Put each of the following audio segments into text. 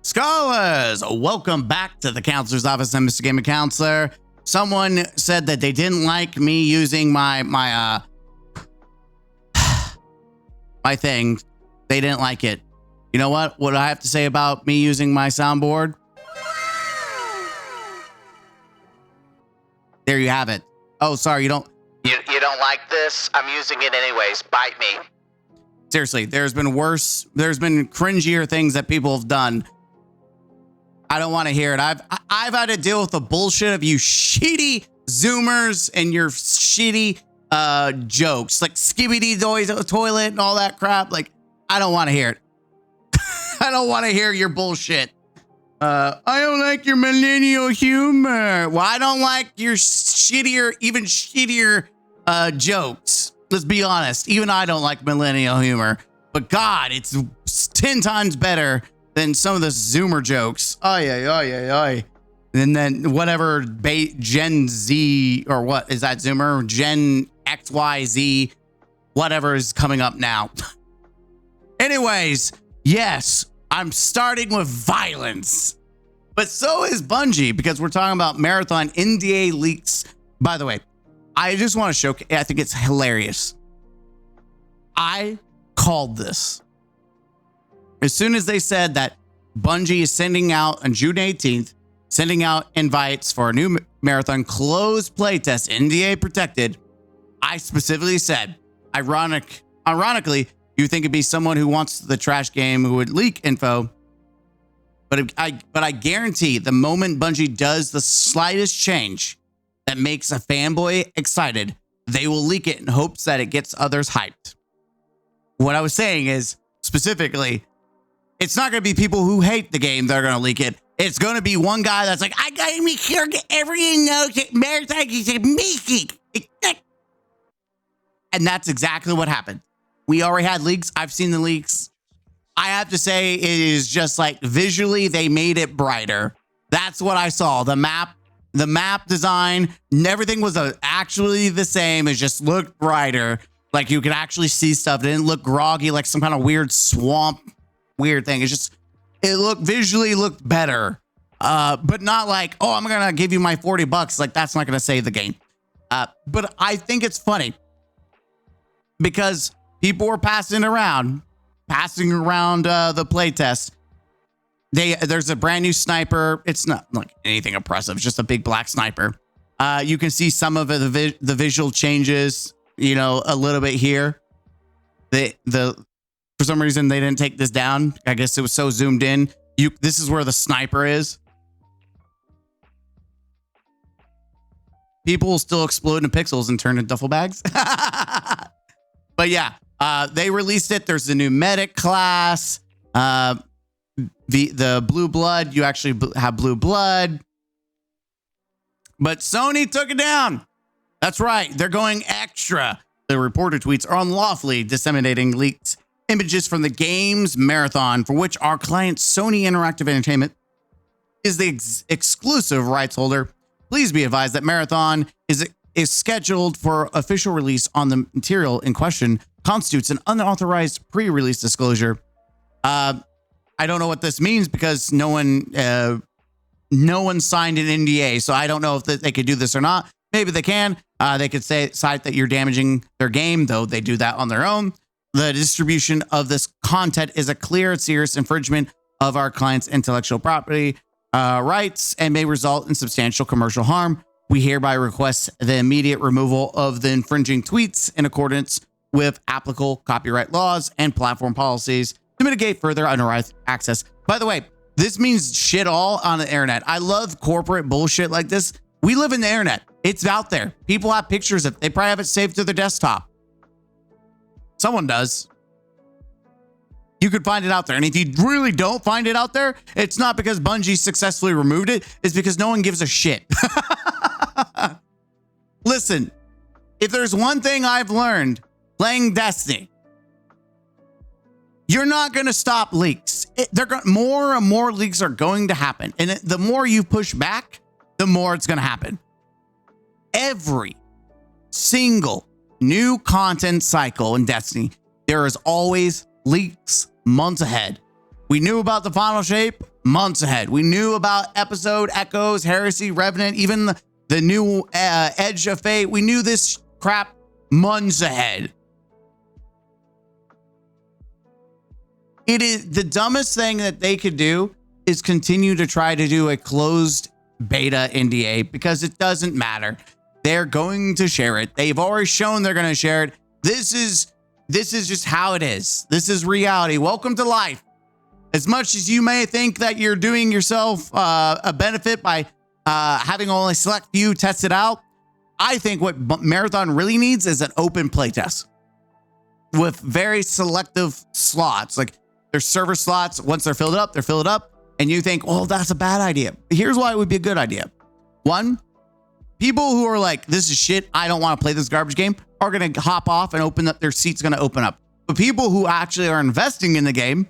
Scholars, welcome back to the counselor's office. I'm Mr. Gaming Counselor. Someone said that they didn't like me using my thing. They didn't like it. You know what? What do I have to say about me using my soundboard? There you have it. Oh, sorry, you don't like this? I'm using it anyways. Bite me. Seriously, there's been cringier things that people have done. I don't want to hear it. I've had to deal with the bullshit of you shitty Zoomers and your shitty jokes, like Skibidi toilet and all that crap. Like, I don't want to hear it. I don't want to hear your bullshit. I don't like your millennial humor. Well, I don't like your even shittier jokes. Let's be honest. Even I don't like millennial humor. But God, it's 10 times better than some of the Zoomer jokes. Ay. And then whatever Gen Z, or what is that, Zoomer? Gen XYZ, whatever is coming up now. Anyways, yes, I'm starting with violence. But so is Bungie, because we're talking about Marathon NDA leaks. By the way, I just want to show, I think it's hilarious. I called this. As soon as they said that Bungie is sending out on June 18th, sending out invites for a new Marathon closed playtest, NDA protected, I specifically said, ironically, you think it'd be someone who wants the trash game who would leak info. But I guarantee the moment Bungie does the slightest change that makes a fanboy excited, they will leak it in hopes that it gets others hyped. What I was saying is, specifically, it's not going to be people who hate the game that are going to leak it. It's going to be one guy that's like, I got to make sure everyone knows that Marathon is amazing. And that's exactly what happened. We already had leaks. I've seen the leaks. I have to say, it is just like visually, they made it brighter. That's what I saw. The map design, everything was actually the same. It just looked brighter. Like you could actually see stuff. It didn't look groggy like some kind of weird swamp, weird thing. It's just, it visually looked better. But not like, oh, I'm going to give you my $40. Like that's not going to save the game. But I think it's funny because people were passing around the playtest. There's a brand new sniper. It's not like anything impressive. It's just a big black sniper. You can see some of the visual changes, a little bit here. For some reason, they didn't take this down. I guess it was so zoomed in. This is where the sniper is. People will still explode into pixels and turn into duffel bags. But yeah, they released it. There's the new medic class. The blue blood. You actually have blue blood. But Sony took it down. That's right. They're going extra. The reporter tweets are unlawfully disseminating leaked images from the game's Marathon, for which our client Sony Interactive Entertainment is the exclusive rights holder. Please be advised that Marathon is scheduled for official release on the material in question constitutes an unauthorized pre-release disclosure. I don't know what this means because no one signed an NDA, so I don't know if they could do this or not. Maybe they can. They could cite that you're damaging their game, though they do that on their own. The distribution of this content is a clear and serious infringement of our client's intellectual property rights and may result in substantial commercial harm. We hereby request the immediate removal of the infringing tweets in accordance with applicable copyright laws and platform policies to mitigate further unauthorized access. By the way, this means shit all on the internet. I love corporate bullshit like this. We live in the internet. It's out there. People have pictures of it. They probably have it saved to their desktop. Someone does. You could find it out there. And if you really don't find it out there, it's not because Bungie successfully removed it. It's because no one gives a shit. Listen, if there's one thing I've learned playing Destiny, you're not going to stop leaks. More and more leaks are going to happen. And the more you push back, the more it's going to happen. Every single new content cycle in Destiny, there is always leaks months ahead. We knew about the final shape months ahead. We knew about episode, Echoes, Heresy, Revenant, even the new Edge of Fate. We knew this crap months ahead. It is the dumbest thing that they could do is continue to try to do a closed beta NDA because it doesn't matter. They're going to share it. They've already shown they're going to share it. This is just how it is. This is reality. Welcome to life. As much as you may think that you're doing yourself a benefit by having only select few test it out, I think what Marathon really needs is an open playtest with very selective slots. Like there's server slots. Once they're filled up, and you think, oh, that's a bad idea. Here's why it would be a good idea. One, people who are like, this is shit, I don't want to play this garbage game, are going to hop off and open up, their seat's going to open up. But people who actually are investing in the game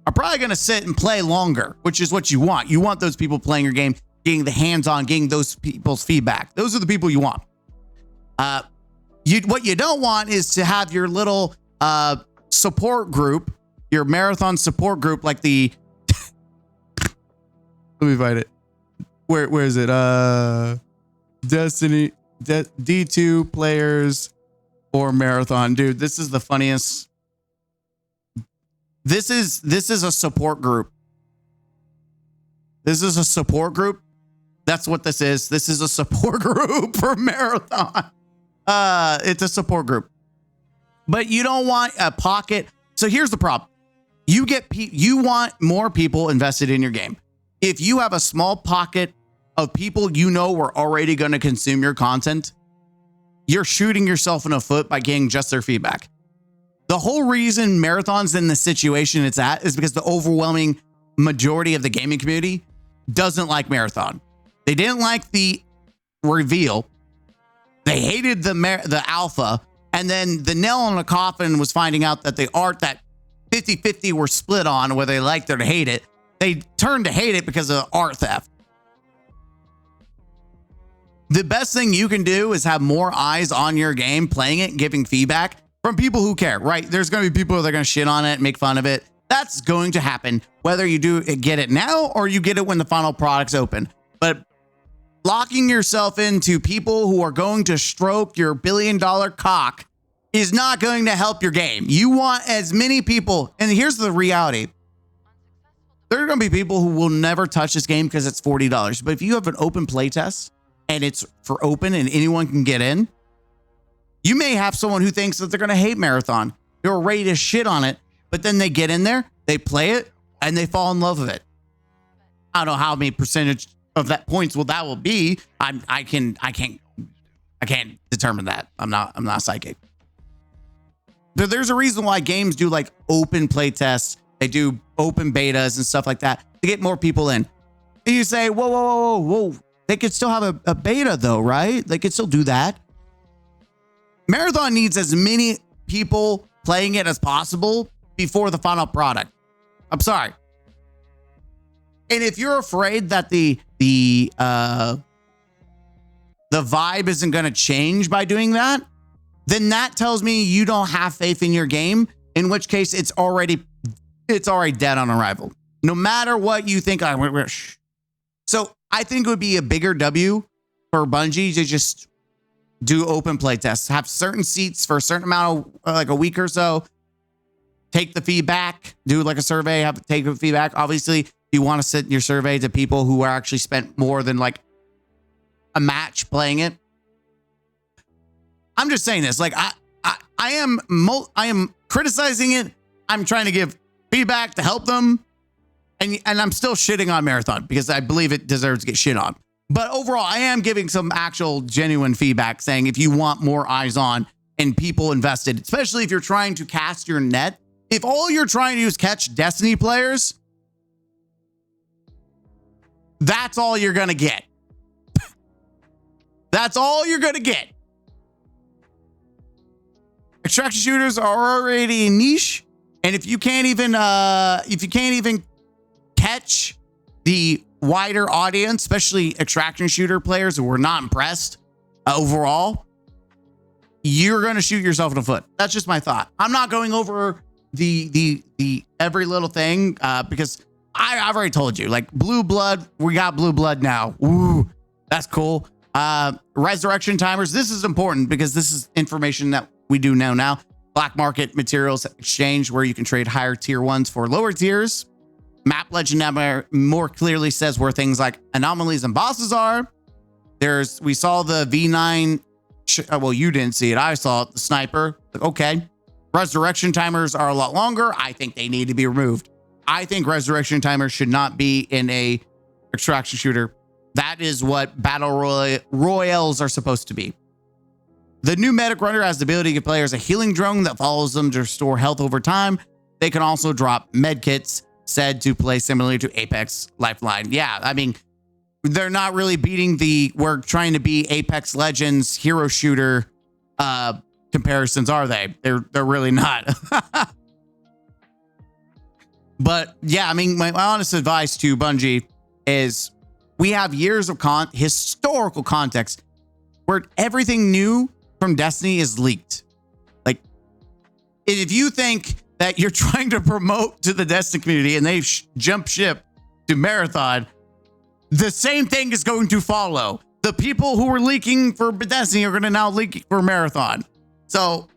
are probably going to sit and play longer, which is what you want. You want those people playing your game, getting the hands-on, getting those people's feedback. Those are the people you want. What you don't want is to have your little support group, your Marathon support group, like the... Let me find it. Where is it? Destiny, D2 players or Marathon. Dude, this is the funniest. This is a support group. This is a support group. That's what this is. This is a support group for Marathon. It's a support group. But you don't want a pocket. So here's the problem. You want more people invested in your game. If you have a small pocket of people you know were already going to consume your content, you're shooting yourself in the foot by getting just their feedback. The whole reason Marathon's in the situation it's at is because the overwhelming majority of the gaming community doesn't like Marathon. They didn't like the reveal. They hated the alpha. And then the nail on the coffin was finding out that the art that 50-50 were split on, whether they liked it or hate it, they turned to hate it because of art theft. The best thing you can do is have more eyes on your game, playing it, giving feedback from people who care, right? There's going to be people that are going to shit on it, make fun of it. That's going to happen, whether you get it now or you get it when the final product's open. But locking yourself into people who are going to stroke your billion-dollar cock is not going to help your game. You want as many people, and here's the reality. There are going to be people who will never touch this game because it's $40. But if you have an open playtest and it's for open and anyone can get in, you may have someone who thinks that they're going to hate Marathon. They're ready to shit on it, but then they get in there, they play it, and they fall in love with it. I don't know how many percentage of that points that will be. I can't determine that. I'm not psychic. But there's a reason why games do like open play tests. They do open betas and stuff like that to get more people in. And you say, whoa. They could still have a beta though, right? They could still do that. Marathon needs as many people playing it as possible before the final product. I'm sorry. And if you're afraid that the vibe isn't going to change by doing that, then that tells me you don't have faith in your game, in which case it's already dead on arrival. No matter what you think. So I think it would be a bigger W for Bungie to just do open play tests, have certain seats for a certain amount of like a week or so, take the feedback, do like a survey, take the feedback. Obviously, you want to send your survey to people who are actually spent more than like a match playing it. I'm just saying this, like I am criticizing it. I'm trying to give feedback to help them. And I'm still shitting on Marathon because I believe it deserves to get shit on. But overall, I am giving some actual genuine feedback saying if you want more eyes on and people invested, especially if you're trying to cast your net, if all you're trying to do is catch Destiny players, that's all you're going to get. That's all you're going to get. Extraction shooters are already a niche. And if you can't even catch the wider audience, especially extraction shooter players who were not impressed overall, you're going to shoot yourself in the foot. That's just my thought. I'm not going over the every little thing, because I've already told you, like blue blood, we got blue blood now. Ooh, that's cool. Resurrection timers. This is important because this is information that we do know now. Black market materials exchange where you can trade higher tier ones for lower tiers. Map legend now more clearly says where things like anomalies and bosses are. We saw the V9. Well, you didn't see it. I saw it. The sniper. Like, okay. Resurrection timers are a lot longer. I think they need to be removed. I think resurrection timers should not be in a extraction shooter. That is what battle royales are supposed to be. The new medic runner has the ability to give players a healing drone that follows them to restore health over time. They can also drop med kits, said to play similarly to Apex Lifeline. Yeah, I mean, they're not really beating we're trying to be Apex Legends hero shooter comparisons, are they? They're really not. But yeah, I mean, my honest advice to Bungie is we have years of historical context where everything new from Destiny is leaked. Like, if you think that you're trying to promote to the Destiny community and they jump ship to Marathon, the same thing is going to follow. The people who were leaking for Destiny are going to now leak for Marathon. So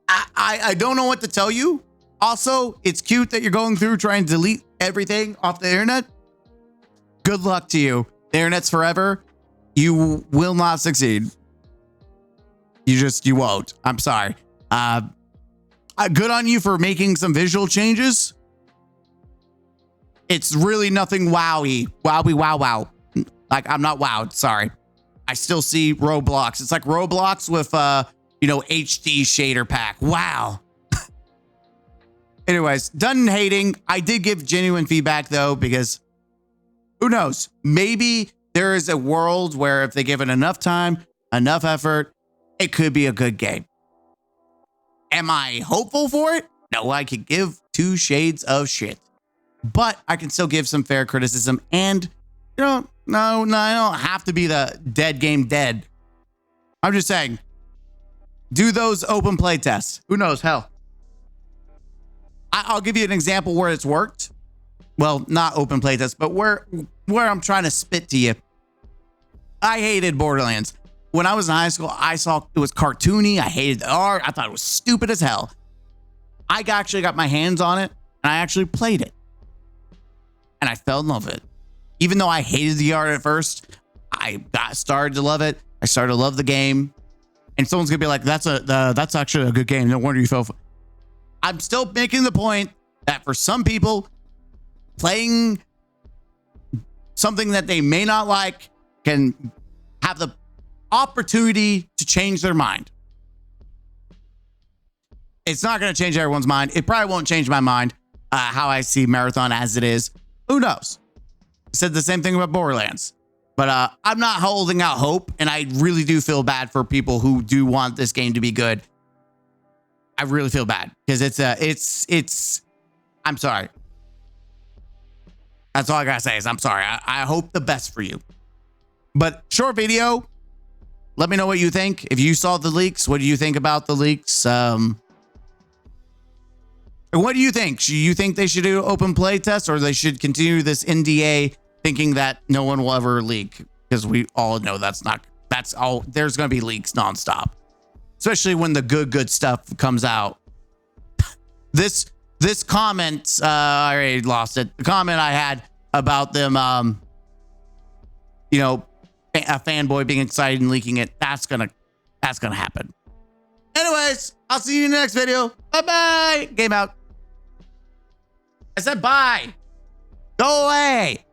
I don't know what to tell you. Also, it's cute that you're going through trying to delete everything off the internet. Good luck to you. The internet's forever. You will not succeed. You won't. I'm sorry. Good on you for making some visual changes. It's really nothing wowy. Wowie, wow. Like, I'm not wowed. Sorry. I still see Roblox. It's like Roblox with, HD shader pack. Wow. Anyways, done hating. I did give genuine feedback, though, because who knows? Maybe there is a world where if they give it enough time, enough effort, it could be a good game. Am I hopeful for it? No, I could give 2 shades of shit. But I can still give some fair criticism. And, no, I don't have to be the dead game dead. I'm just saying, do those open play tests. Who knows? Hell. I'll give you an example where it's worked. Well, not open play tests, but where I'm trying to spit to you. I hated Borderlands. When I was in high school, I saw it was cartoony. I hated the art. I thought it was stupid as hell. I actually got my hands on it, and I actually played it. And I fell in love with it. Even though I hated the art at first, I started to love it. I started to love the game. And someone's going to be like, that's actually a good game. No wonder you fell for it. I'm still making the point that for some people, playing something that they may not like can have the opportunity to change their mind. It's not going to change everyone's mind. It probably won't change my mind, how I see Marathon as it is. Who knows? I said the same thing about Borderlands. But I'm not holding out hope, and I really do feel bad for people who do want this game to be good. I really feel bad because it's I'm sorry. That's all I gotta say is I'm sorry. I hope the best for you. But short video. Let me know what you think. If you saw the leaks, what do you think about the leaks? What do you think? Do you think they should do open play tests, or they should continue this NDA thinking that no one will ever leak? Because we all know that's all. There's going to be leaks nonstop, especially when the good stuff comes out. This comment, I already lost it. The comment I had about them, a fanboy being excited and leaking it. That's gonna happen. Anyways, I'll see you in the next video. Bye-bye. Game out. I said bye. Go away.